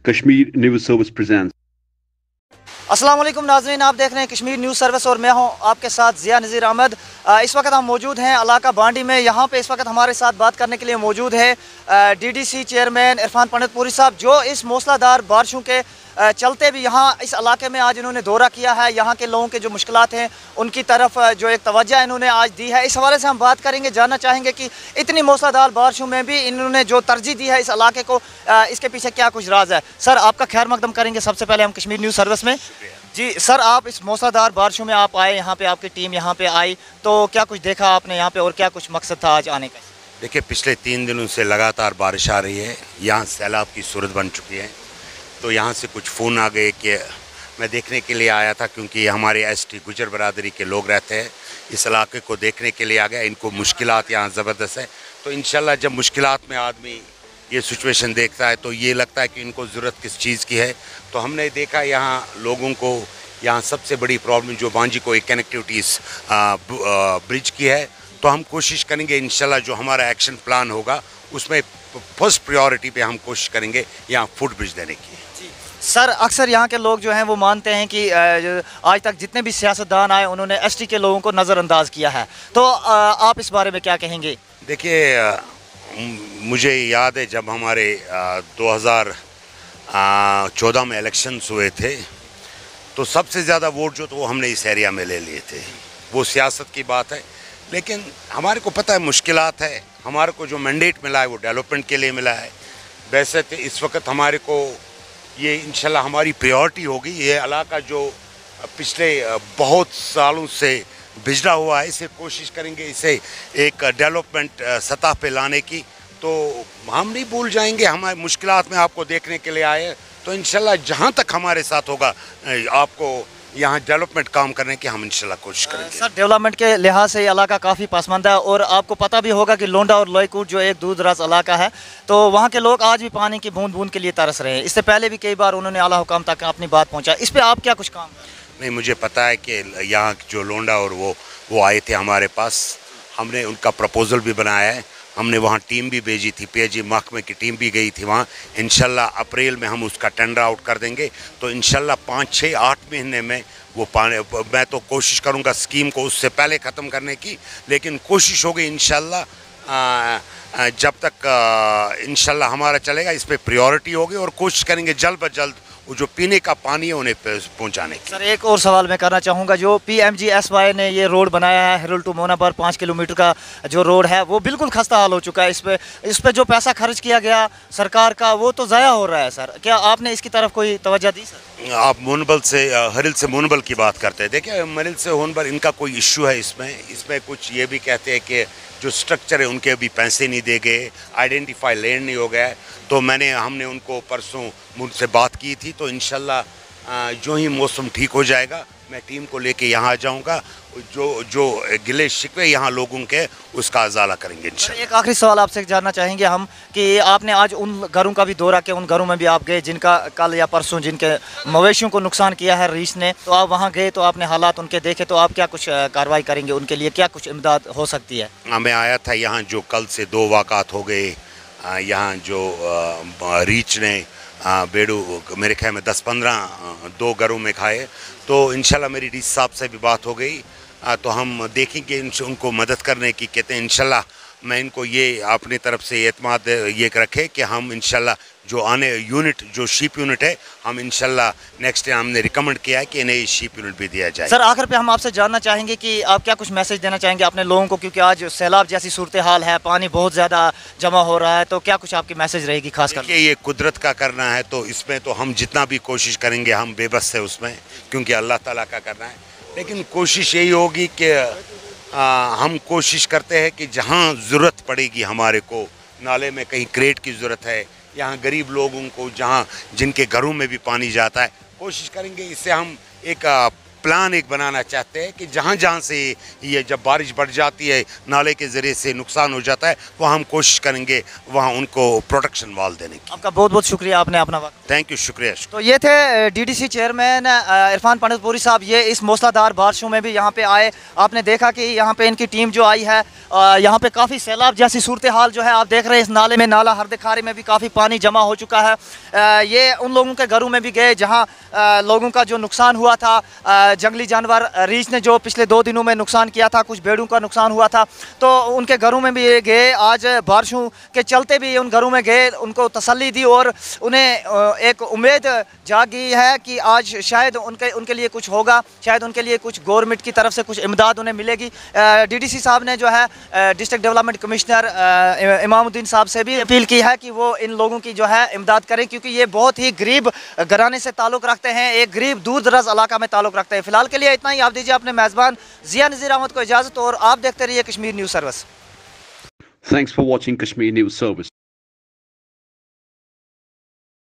Kashmir News Service presents. अस्सलाम वालेकुम नाज़रीन, आप देख रहे हैं कश्मीर न्यूज़ सर्विस और मैं हूं आपके साथ ज़िया नज़ीर अहमद। इस वक्त हम मौजूद हैं इलाका बांडी में। यहां पे इस वक्त हमारे साथ बात करने के लिए मौजूद है डीडीसी चेयरमैन इरफान पंडितपुरी साहब, जो इस मूसलाधार बारिशों के चलते भी यहाँ इस इलाके में आज इन्होंने दौरा किया है। यहाँ के लोगों के जो मुश्किलात हैं उनकी तरफ जो एक तवज्जो इन्होंने आज दी है। इस हवाले से हम बात करेंगे, जानना चाहेंगे कि इतनी मूसलाधार बारिशों में भी इन्होंने जो तरजीह दी है इस इलाके को, इसके पीछे क्या कुछ राज है। सर, आपका खैर मकदम करेंगे सबसे पहले हम कश्मीर न्यूज़ सर्विस में। जी सर, आप इस मूसलाधार बारिशों में आप आए, यहाँ पे आपकी टीम यहाँ पे आई, तो क्या कुछ देखा आपने यहाँ पे और क्या कुछ मकसद था आज आने का? देखिए, पिछले 3 दिनों से लगातार बारिश आ रही है, यहाँ सैलाब की सूरत बन चुकी है। तो यहाँ से कुछ फ़ोन आ गए कि मैं देखने के लिए आया था, क्योंकि हमारे एसटी गुजर बरादरी के लोग रहते हैं इस इलाके को देखने के लिए आ गया। इनको मुश्किलात यहाँ ज़बरदस्त है, तो इंशाल्लाह जब मुश्किलात में आदमी ये सिचुएशन देखता है तो ये लगता है कि इनको ज़रूरत किस चीज़ की है। तो हमने देखा यहाँ लोगों को, यहाँ सबसे बड़ी प्रॉब्लम जो बांजी को एक कनेक्टिविटीज़ ब्रिज की है, तो हम कोशिश करेंगे इंशाल्लाह जो हमारा एक्शन प्लान होगा उसमें फर्स्ट प्रायोरिटी पे हम कोशिश करेंगे यहाँ फुट ब्रिज देने की। सर, अक्सर यहाँ के लोग जो हैं वो मानते हैं कि आज तक जितने भी सियासतदान आए उन्होंने एसटी के लोगों को नज़रअंदाज किया है, तो आप इस बारे में क्या कहेंगे? देखिए, मुझे याद है जब हमारे 2014 में इलेक्शंस हुए थे तो सबसे ज़्यादा वोट जो तो वो हमने इस एरिया में ले लिए थे। वो सियासत की बात है, लेकिन हमारे को पता है मुश्किलात है। हमारे को जो मैंडेट मिला है वो डेवलपमेंट के लिए मिला है। वैसे तो इस वक्त हमारे को ये इंशाल्लाह हमारी प्रायोरिटी होगी, ये इलाका जो पिछले बहुत सालों से बिगड़ा हुआ है, इसे कोशिश करेंगे इसे एक डेवलपमेंट सतह पे लाने की। तो हम नहीं भूल जाएंगे, हमारे मुश्किलात में आपको देखने के लिए आए, तो इंशाल्लाह जहाँ तक हमारे साथ होगा आपको यहाँ डेवलपमेंट काम करने की हम इंशाल्लाह कोशिश करेंगे। सर, डेवलपमेंट के लिहाज से ये इलाका काफ़ी पसमानदा है और आपको पता भी होगा कि लोंडा और लोईकोट जो एक दूर दराज इलाका है, तो वहाँ के लोग आज भी पानी की बूंद बूंद के लिए तरस रहे हैं। इससे पहले भी कई बार उन्होंने आला हुकाम तक अपनी बात पहुँचा, इस पर आप क्या कुछ काम? नहीं, मुझे पता है कि यहाँ जो लोंडा और वो आए थे हमारे पास, हमने उनका प्रपोज़ल भी बनाया है, हमने वहाँ टीम भी भेजी थी, पीएचई महकमे की टीम भी गई थी वहाँ। इंशाल्लाह अप्रैल में हम उसका टेंडर आउट कर देंगे, तो इंशाल्लाह 5, 6, 8 महीने में वो पानी, मैं तो कोशिश करूँगा स्कीम को उससे पहले ख़त्म करने की, लेकिन कोशिश होगी इंशाल्लाह जब तक इंशाल्लाह हमारा चलेगा इस पर प्रायोरिटी होगी और कोशिश करेंगे जल्द ब जल्द वो जो पीने का पानी है उन्हें पहुंचाने की। सर, एक और सवाल मैं करना चाहूँगा, जो PMGSY ने ये रोड बनाया है हिरल टू मोनाबर 5 किलोमीटर का जो रोड है वो बिल्कुल खस्ता हाल हो चुका है। इस पे जो पैसा खर्च किया गया सरकार का वो तो ज़ाया हो रहा है। सर, क्या आपने इसकी तरफ कोई तवज्जो दी? सर, आप मोनबल से हरिल से मोनबल की बात करते हैं। देखिए, मरिल से होनबल इनका कोई इश्यू है इसमें कुछ ये भी कहते हैं कि जो स्ट्रक्चर है उनके अभी पैसे नहीं दे गए, आइडेंटिफाई लैंड नहीं हो गया है। तो हमने उनको परसों मुझसे बात की थी, तो इंशाल्लाह जो ही मौसम ठीक हो जाएगा मैं टीम को लेके यहाँ आ जाऊँगा, जो गिले शिकवे यहाँ लोगों के उसका अजाला करेंगे इंशाल्लाह। एक आखिरी सवाल आपसे जानना चाहेंगे हम कि आपने आज उन घरों का भी दौरा किया, उन घरों में भी आप गए जिनका कल या परसों जिनके मवेशियों को नुकसान किया है रीछ ने, तो आप वहाँ गए तो आपने हालात उनके देखे, तो आप क्या कुछ कार्रवाई करेंगे उनके लिए, क्या कुछ इमदाद हो सकती है? मैं आया था यहाँ, जो कल से 2 वाक़ात हो गए यहाँ, जो रीछ ने बेड़ू मेरे ख्याल में 10-15 2 घरों में खाए। तो इंशाल्लाह मेरी डीसी साहब से भी बात हो गई, तो हम देखेंगे उनको मदद करने की। कहते हैं इंशाल्लाह मैं इनको ये अपनी तरफ से एतमाद ये रखे कि हम इंशाल्लाह जो आने यूनिट जो शीप यूनिट है हम इंशाल्लाह नेक्स्ट टाइम हमने रिकमेंड किया है कि इन्हें शीप यूनिट भी दिया जाए। सर, आखिर पे हम आपसे जानना चाहेंगे कि आप क्या कुछ मैसेज देना चाहेंगे अपने लोगों को, क्योंकि आज सैलाब जैसी सूरत हाल है, पानी बहुत ज़्यादा जमा हो रहा है, तो क्या कुछ आपकी मैसेज रहेगी खास करके? ये कुदरत का करना है, तो इसमें तो हम जितना भी कोशिश करेंगे हम बेबस है उसमें, क्योंकि अल्लाह ताला का करना है। लेकिन कोशिश यही होगी कि हम कोशिश करते हैं कि जहाँ ज़रूरत पड़ेगी हमारे को, नाले में कहीं क्रेट की ज़रूरत है, यहाँ गरीब लोगों को जहाँ जिनके घरों में भी पानी जाता है, कोशिश करेंगे इससे हम एक प्लान एक बनाना चाहते हैं कि जहाँ जहाँ से ये जब बारिश बढ़ जाती है नाले के ज़रिए से नुकसान हो जाता है, वहाँ हम कोशिश करेंगे वहाँ उनको प्रोटेक्शन वाल देने की। आपका बहुत बहुत शुक्रिया, आपने अपना वक्त। थैंक यू, शुक्रिया। तो ये थे डीडीसी चेयरमैन इरफान पंडितपुरी साहब। ये इस मूसलाधार बारिशों में भी यहाँ पे आए। आपने देखा कि यहाँ पे इनकी टीम जो आई है, यहाँ पे काफ़ी सैलाब जैसी सूरत हाल जो है आप देख रहे हैं। इस नाले में, नाला हरदखारी में भी काफ़ी पानी जमा हो चुका है। ये उन लोगों के घरों में भी गए जहाँ लोगों का जो नुकसान हुआ था, जंगली जानवर रीछ ने जो पिछले 2 दिनों में नुकसान किया था, कुछ भेड़ों का नुकसान हुआ था, तो उनके घरों में भी गए। आज बारिशों के चलते भी उन घरों में गए, उनको तसल्ली दी और उन्हें एक उम्मीद जागी है कि आज शायद उनके लिए कुछ होगा, शायद उनके लिए कुछ गवर्नमेंट की तरफ से कुछ इमदाद उन्हें मिलेगी। डीडीसी साहब ने जो है डिस्ट्रिक्ट डेवलपमेंट कमिश्नर इमामुद्दीन साहब से भी अपील की है कि वो इन लोगों की जो है इमदाद करें, क्योंकि ये बहुत ही गरीब घराने से ताल्लुक़ रखते हैं, एक गरीब दूर दराज इलाका में ताल्लुक़ रखते हैं। फिलहाल के लिए इतना ही। आप दीजिए अपने मेज़बान ज़िया नज़ीर अहमद को इजाज़त और आप देखते रहिए Kashmir news service. Thanks for watching Kashmir News Service.